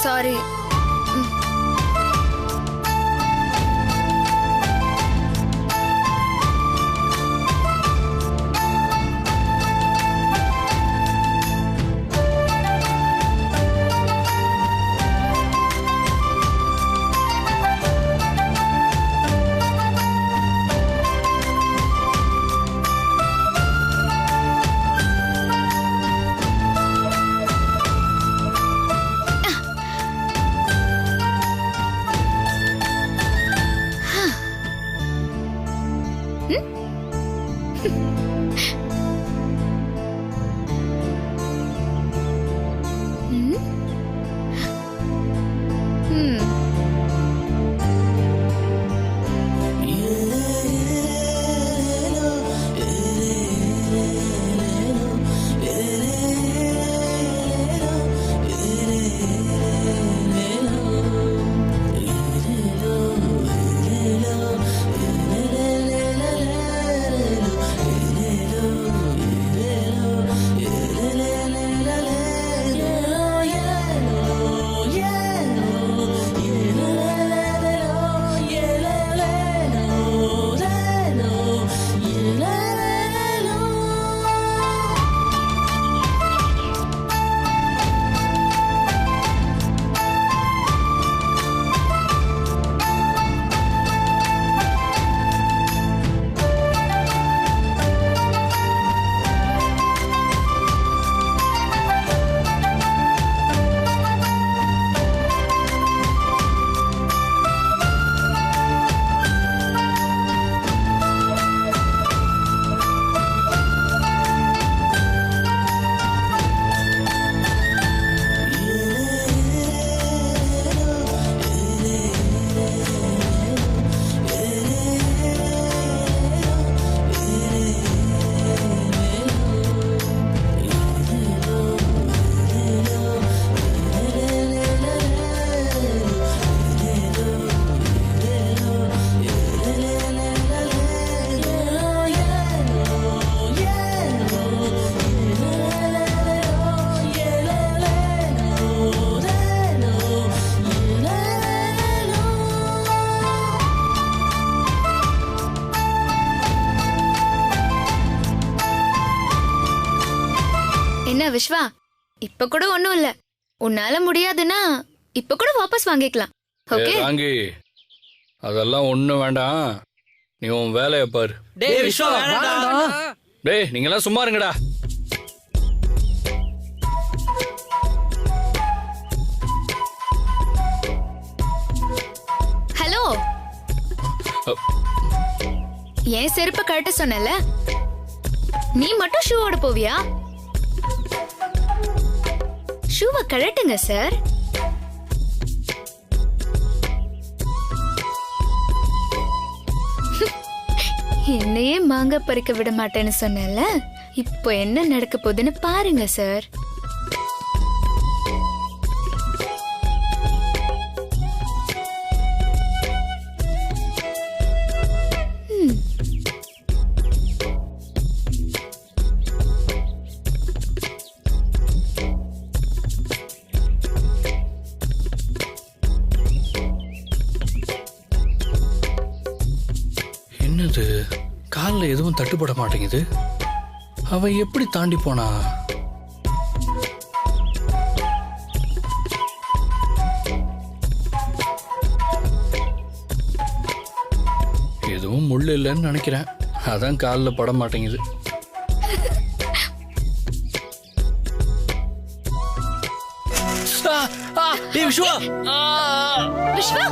Sorry. என்ன விஸ்வா, இப்ப கூட ஒண்ணும் இல்ல. உன்னால முடியாதுன்னா இப்ப கூட வாபஸ் வாங்கிக்கலாம். ஓகே வாங்கி. அதெல்லாம் ஒண்ணும் வேண்டாம், நீ உன் வேலையை பாரு. டேய் விஸ்வா வேண்டாம்டா. டேய் நீங்க எல்லாம் சும்மா இருங்கடா. ஹலோ, ஏன் செருப்பு கழட்ட சொன்னல, நீ மட்டும் ஷூவோட போவியா? ஷூவை கழட்டுங்க சார். என்னையே மாங்க பறிக்க விட மாட்டேன்னு சொன்னல, இப்போ என்ன நடக்க போகுதுன்னு பாருங்க சார். என்னது, காலில் எதுவும் தட்டுப்பட மாட்டேங்குது. அவ எப்படி தாண்டி போனா? எதுவும் முள் இல்லைன்னு நினைக்கிறேன், அதான் காலில் பட மாட்டேங்குது. விஸ்வா விஸ்வா,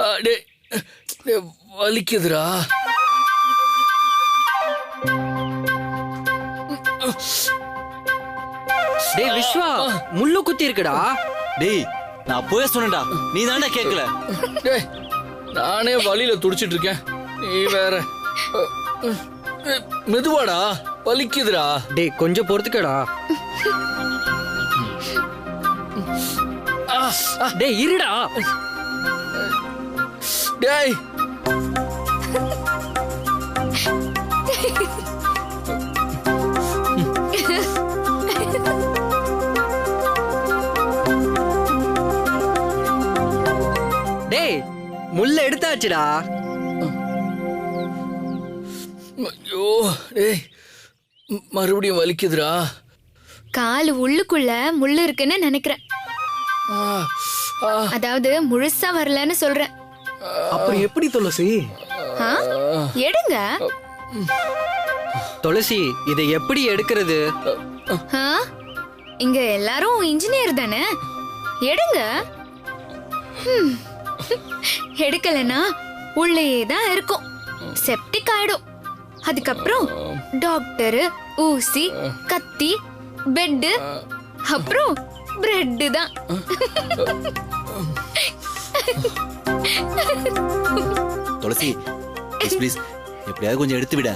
டேய் டேய், வலிக்குதுடா. டேய் விஸ்வா, முள்ளு குத்தி இருக்குடா. டேய் நான் அப்பவே சொன்னேன்டா, நீ தானே கேட்கல. டேய் நானே வலியில துடிச்சிட்டு இருக்கேன், நீ வேற. மெதுவாடா, வலிக்குதுடா. டேய் கொஞ்சம் பொறுத்துக்கடா. டேய் இருடா. டேய் டேய் முள்ள எடுத்தாச்சுடா. ஐயோ டேய், மறுபடியும் வலிக்குதுடா. கால் உள்ளுக்குள்ள முள்ளு இருக்குன்னு நினைக்கிறேன். ஆ, ஆ, அதாவது முழுசா வரலன்னு சொல்றேன். அப்புறம் எப்படி துளசி? ஆ? எடுங்க. துளசி, இதை எப்படி எடுக்கிறது? ஆ? இங்க எல்லாரும் இன்ஜினியர் தானே, எடுங்க. ஹம். எடுக்கலனா உள்ளேயே தான் இருக்கும், செப்டிக் ஆயிடும். அதுக்கப்புறம் டாக்டர், ஊசி, கத்தி, பெட், அப்புறம் பிரெட் தான். துளசி ப்ளீஸ் எப்படியாவது கொஞ்சம் எடுத்து விட.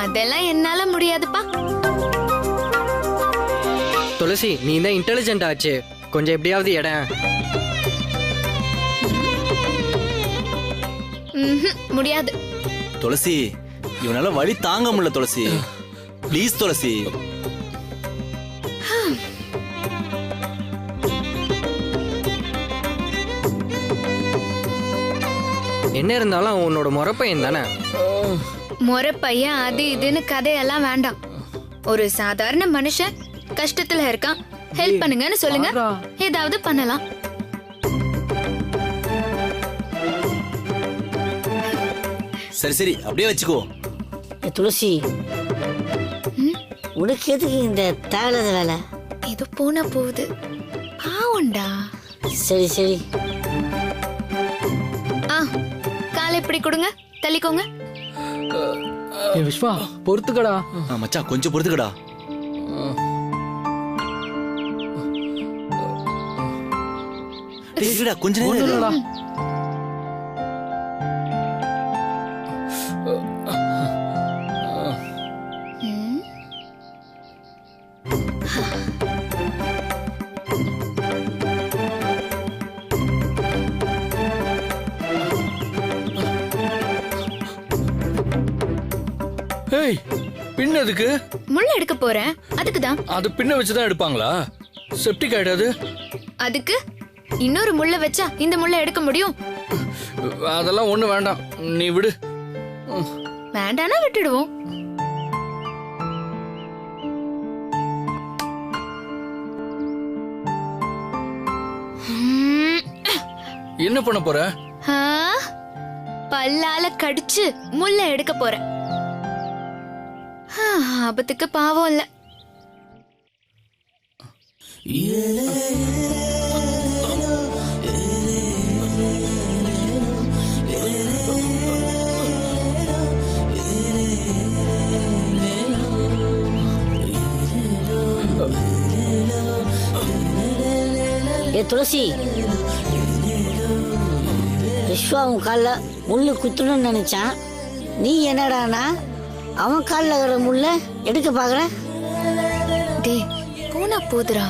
அதெல்லாம் என்னால முடியாதுப்பா. துளசி, நீ தான் இன்டெலிஜென்ட் ஆச்சு, கொஞ்சம் எப்படியாவது இடம். முடியாது. துளசி இவனால வலி தாங்க முடியல துளசி, ப்ளீஸ் துளசி. என்ன இருந்தாலும் அவன் உன்னோட முறப்பையன் தானே. முறை பையன் அது இதுன்னு கதையெல்லாம் வேண்டாம். ஒரு சாதாரண மனுஷன் கஷ்டத்துல இருக்கான், ஹெல்ப் பண்ணுங்கன்னு சொல்லுங்க, ஏதாவது பண்ணலாம். சரி சரி அப்படியே வச்சுக்கோ. துளசி, உனக்கு எதுக்கு இந்த தேவையில்லாத வேலை? இது போன போகுது, பாவண்டா. சரி சரி. ஆ, காலை இப்படி கொடுங்க, தள்ளிக்கோங்க. ஏய் விஸ்வா, பொறுத்துக்கடா. மச்சான் கொஞ்சம் பொறுத்துக்கடா. டேய், இருடா, கொஞ்ச நேரம் இரு. இல்லடா. ம். ஏய் பின் எதுக்கு? முள்ள எடுக்க போறேன், அதுக்குதான். அது பின்ன வச்சுதான் எடுப்பாங்களா? செப்டிக் ஆயிடாது? அதுக்கு இன்னொரு முள்ள வச்சா இந்த முள்ள எடுக்க முடியும்? அதெல்லாம் ஒண்ணு வேண்டாம், நீ விடு. வேண்டானா விட்டுடுவோம். என்ன பண்ண போற? ஆ, பல்லால கடிச்சு முள்ள எடுக்க போறேன். ஆபத்துக்கு பாவம் இல்ல. ஏ துளசி, விஸ்வா உன் காலில் முள்ளு குத்தணும்னு நினைச்சான். நீ என்னடானா அவன் காலில் இருக்கிற முள்ள எடுக்க பாக்குற? டேய் போனா போதுரா,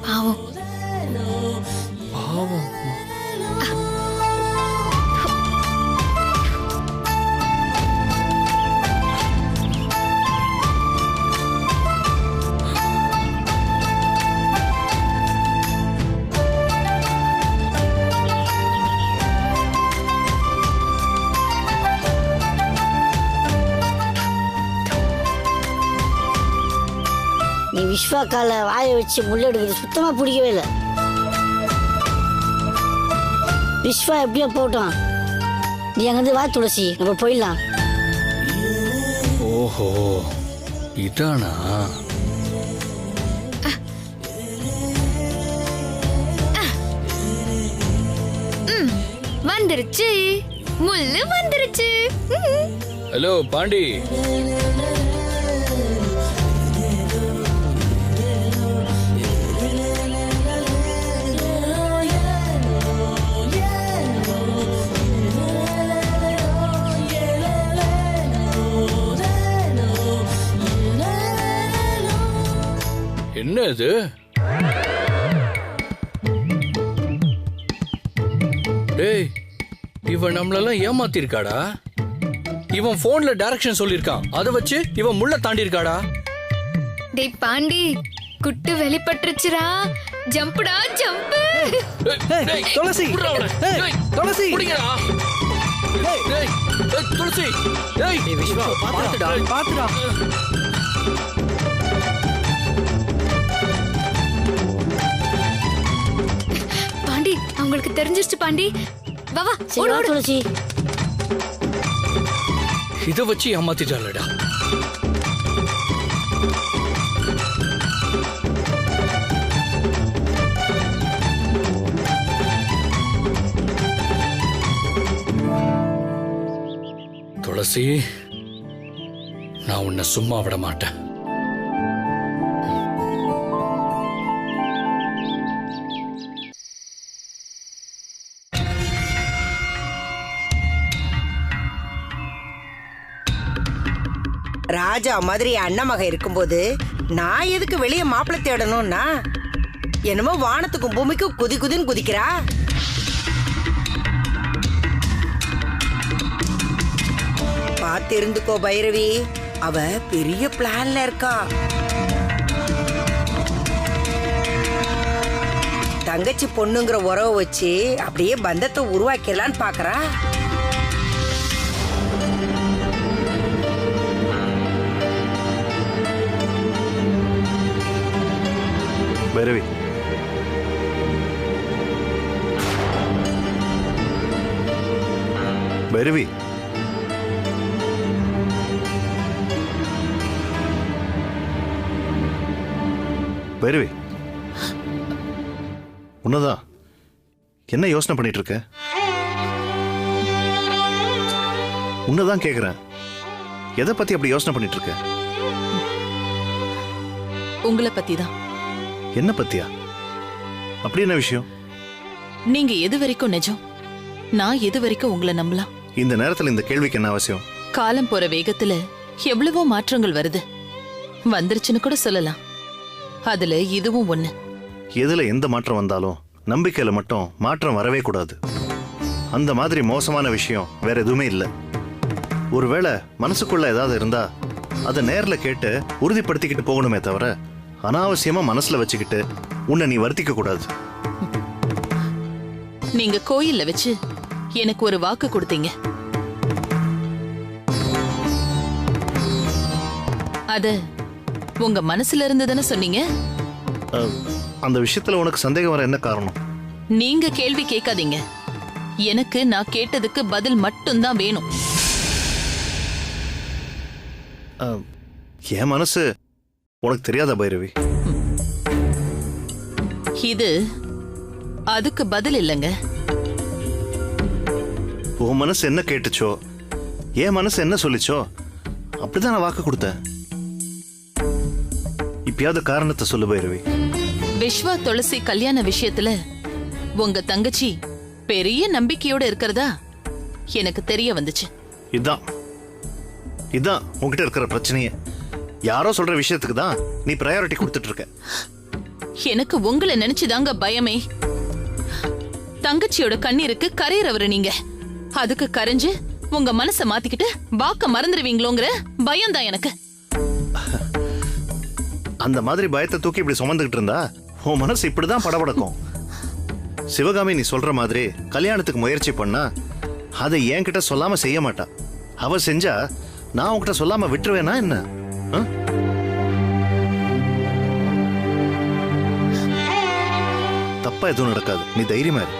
பாவம். பாவம். நீ விஸ்வா காலை வாயை வச்சு முள்ள எடுக்கிறது சுத்தமா பிடிக்கவே இல்லை. விஸ்வா எப்படியோ போட்டோம், நீ அங்கிருந்து வா துளசி, நம்ம போயிடலாம். ஓஹோ இதானா? வந்துருச்சு, முள்ளு வந்துருச்சு. ஹலோ பாண்டி, என்ன இது? டேய், இவன் நம்மளெல்லாம் ஏமாத்திருக்காடா. இவன் போன்ல டைரக்ஷன் சொல்லிருக்கான், அதை வச்சு இவன் முள்ள தாண்டி இருக்காடா. டேய் பாண்டி, குட்டு வெளிப்பட்டுருச்சுடா. ஜம்புடா ஜம்ப். துளசி, துளசி, துளசி, விஸ்வா பாத்துடா. பாத்துடா. பாண்டி, அவங்களுக்கு தெரிஞ்சிருச்சு பாண்டி. வா வா, சரி ஓடு வா ஓடு. துளசி. இதை வச்சு ஏமாத்திட்டாளடா. துளசி, நான் உன்னை சும்மா விட மாட்டேன். ராஜா மாதிரி அண்ணன் மகன் இருக்கும்போது நான் எதுக்கு வெளியே மாப்பிள்ளை தேடணும்னா? என்னமோ வானத்துக்கும் பூமிக்கும் குதி குதின்னு குதிக்கிறா. பார்த்து இருந்துக்கோ பைரவி, அவ பெரிய பிளான்ல இருக்கா. தங்கச்சி பொண்ணுங்கிற உறவை வச்சு அப்படியே பந்தத்தை உருவாக்கிடலான்னு பாக்குறா. பைரவி, பைரவி, பைரவி, உன்னதான் என்ன யோசனை பண்ணிட்டு இருக்க? உன்னதான் கேக்குறேன், எதை பத்தி அப்படி யோசனை பண்ணிட்டு இருக்க? உங்களை பத்தி தான். என்ன பத்தியா? அப்படி என்ன விஷயம்? நீங்க எது வரைக்கும் நிஜம், நான் எது வரைக்கும் உங்களை நம்பலாம்? இந்த நேரத்துல இந்த கேள்விக்கு என்ன அவசியம்? காலம் போற வேகத்துல எவ்வளவோ மாற்றங்கள் வருது, வந்துருச்சுன்னு கூட சொல்லலாம். அதுல இதுவும் ஒண்ணு. எதுல எந்த மாற்றம் வந்தாலும் நம்பிக்கையில மட்டும் மாற்றம் வரவே கூடாது. அந்த மாதிரி மோசமான விஷயம் வேற எதுவுமே இல்லை. ஒருவேளை மனசுக்குள்ள ஏதாவது இருந்தா அதை நேர்ல கேட்டு உறுதிப்படுத்திக்கிட்டு போகணுமே தவிர அனாவசியமா மனசுல வச்சுக்கிட்டு உன்னை நீ வருத்திக்க கூடாது. நீங்க கோயில்ல வச்சு எனக்கு ஒரு வாக்கு கொடுத்தீங்க. அத உங்க மனசுல இருந்துதானே சொன்னீங்க. அந்த விஷயத்துல உனக்கு சந்தேகம் வர என்ன காரணம்? நீங்க கேள்வி கேட்காதீங்க, எனக்கு நான் கேட்டதுக்கு பதில் மட்டும்தான் வேணும். என் மனசு உனக்கு தெரியாதா பைரவி? இது அதுக்கு பதில் இல்லைங்க. உன் மனசு என்ன கேட்டுச்சோ, என் மனசு என்ன சொல்லிச்சோ அப்படிதான் நான் வாக்கு கொடுத்தேன். இப்பயாவது காரணத்தை சொல்லு பைரவி. விஸ்வா துளசி கல்யாண விஷயத்துல உங்க தங்கச்சி பெரிய நம்பிக்கையோட இருக்கிறதா எனக்கு தெரிய வந்துச்சு. இதான் உன்கிட்ட இருக்கிற பிரச்சனையே. யாரோ சொல்ற விஷயத்துக்கு தான் நீ பிரையாரிட்டி கொடுத்துட்டு இருக்க. எனக்கு உங்களை நினைச்சுதாங்க பயமே. தங்கச்சியோட கண்ணீருக்கு கரையறவரு நீங்க, அதுக்கு கரைஞ்சு உங்க மனசை மாத்திக்கிட்டு வாக்க மறந்துடுவீங்களோங்கிற பயம்தான் எனக்கு. அந்த மாதிரி பயத்தை தூக்கி இப்படி சுமந்துகிட்டு இருந்தா உன் மனசு இப்படிதான் படபடக்கும். சிவகாமி நீ சொல்ற மாதிரி கல்யாணத்துக்கு முயற்சி பண்ணா அதை என்கிட்ட சொல்லாம செய்ய மாட்டா. அவ செஞ்சா நான் உன்கிட்ட சொல்லாம விட்டுருவேனா என்ன? தப்பா எதுவும் நடக்காது, நீ தைரியமா இரு.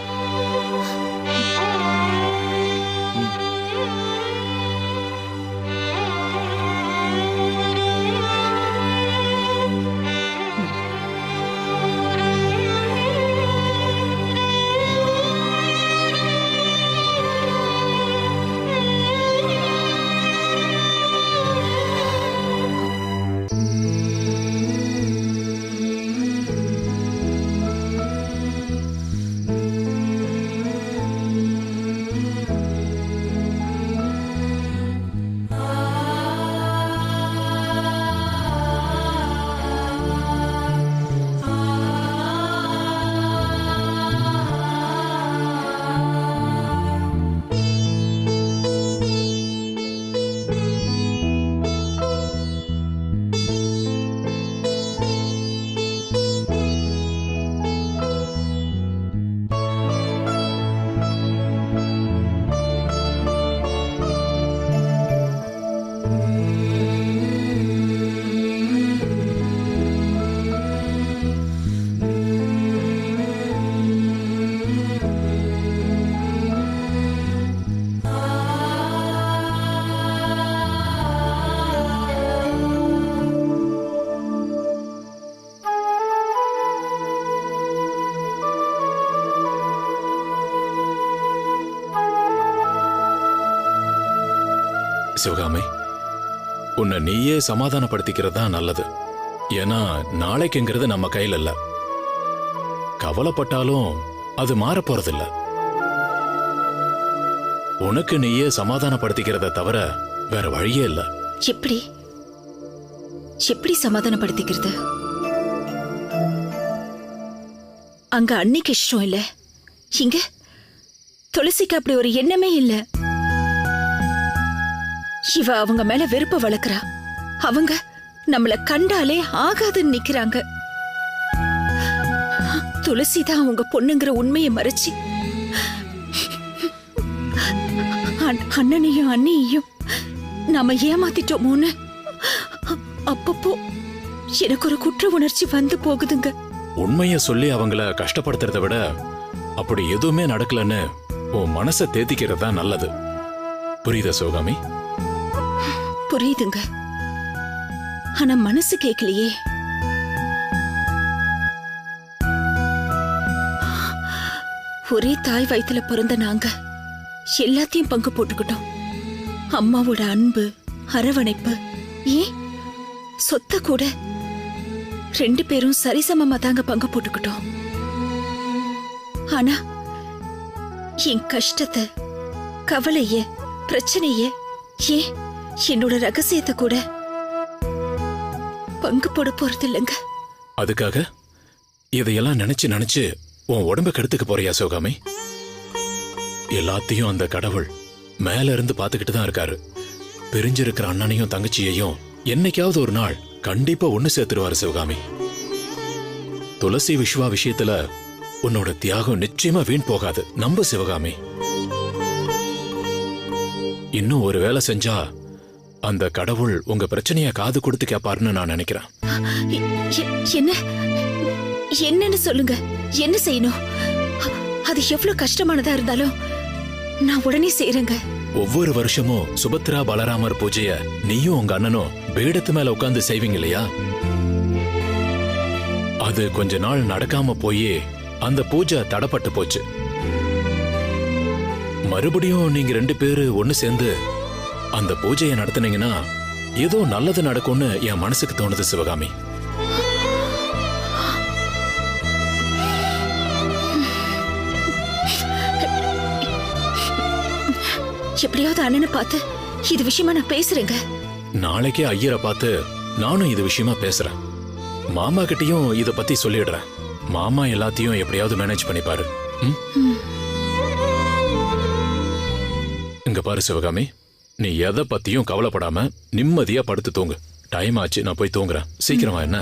சிவகாமி, உன்னை நீயே சமாதானப்படுத்திக்கிறது தான் நல்லது. ஏன்னா நாளைக்குங்கிறது நம்ம கையில இல்ல. கவலைப்பட்டாலும் அது மாற போறதில்ல. உனக்கு நீயே சமாதானப்படுத்திக்கிறத தவிர வேற வழியே இல்ல. எப்படி எப்படி சமாதானப்படுத்திக்கிறது? அங்க அன்னைக்கு இஷ்டம் இல்ல, இங்க துளசிக்கு அப்படி ஒரு எண்ணமே இல்ல. இவ அவங்க மேல வெறுப்ப வளர்க்கறா. அவங்க நம்மள கண்டாலே ஆகாதுன்னு நிக்கிறாங்க. துளசி தான் அவங்க பொண்ணுங்கிற உண்மையை மறைச்சு அண்ணனையும் அண்ணியையும் நாம ஏமாத்திட்டோமோன்னு அப்பப்போ எனக்கு ஒரு குற்ற உணர்ச்சி வந்து போகுதுங்க. உண்மைய சொல்லி அவங்கள கஷ்டப்படுத்துறத விட அப்படி எதுவுமே நடக்கலன்னு உன் மனசை தேத்திக்கிறது தான் நல்லது. புரியுதா சிவகாமி? புரியுதுங்க, ஆனா மனசு கேட்கலையே. ஒரே தாய் வயித்துல பிறந்த நாங்க எல்லாத்தையும் பங்கு போட்டுக்கிட்டோம். அம்மாவோட அன்பு, அரவணைப்பு, ஏன் சொத்த கூட 2 பேரும் சரிசமமா தாங்க பங்கு போட்டுக்கிட்டோம். ஆனா என் கஷ்டத்தை, கவலைய, பிரச்சனைய, ஏன் என்னோட ரகசியத்தை கூட பங்கு போட போறது இல்லைங்க. அதுக்காக இதையெல்லாம் நினைச்சு நினைச்சு உன் உடம்பு கெடுத்துக்க போறியா சிவகாமி? எல்லாத்தையும் அந்த கடவுள் மேல இருந்து பாத்துக்கிட்டு தான் இருக்காரு. பிரிஞ்சிருக்கிற அண்ணனையும் தங்கச்சியையும் என்னைக்காவது ஒரு நாள் கண்டிப்பா ஒண்ணு சேர்த்துருவாரு சிவகாமி. துளசி விஸ்வா விஷயத்துல உன்னோட தியாகம் நிச்சயமா வீண் போகாது. நம்ப சிவகாமி. இன்னும் ஒரு வேலை செஞ்சா அந்த கடவுள் உங்க பிரச்சனைய காது கொடுத்து கேப்பாருன்னு நான் நினைக்கிறேன். என்ன என்னன்னு சொல்லுங்க, என்ன செய்யணும்? அது எவ்வளவு கஷ்டமானதா இருந்தாலும் நான் உடனே செய்யறேங்க. ஒவ்வொரு வருஷமும் சுபத்ரா பலராமர் பூஜைய நீயும் உங்க அண்ணனும் பீடத்து மேல உட்கார்ந்து செய்வீங்க இல்லையா? அது கொஞ்ச நாள் நடக்காம போய் அந்த பூஜை தடப்பட்டு போச்சு. மறுபடியும் நீங்க 2 பேரு ஒண்ணு சேர்ந்து அந்த பூஜையை நடத்துனீங்கன்னா ஏதோ நல்லது நடக்கும்னு என் மனசுக்கு தோணுது சிவகாமி. எப்படியாவது அண்ணனை பார்த்து இது விஷயமா நான் பேசுறேங்க. நாளைக்கே ஐயரை பார்த்து நானும் இது விஷயமா பேசுறேன். மாமா கிட்டயும் இத பத்தி சொல்லிடுறேன். மாமா எல்லாத்தையும் எப்படியாவது மேனேஜ் பண்ணிப்பாரு. இங்க பாரு சிவகாமி, நீ எதை பத்தியும் கவலைப்படாம நிம்மதியா படுத்து தூங்கு. டைம் ஆச்சு, நான் போய் தூங்குறேன். சீக்கிரமா என்ன?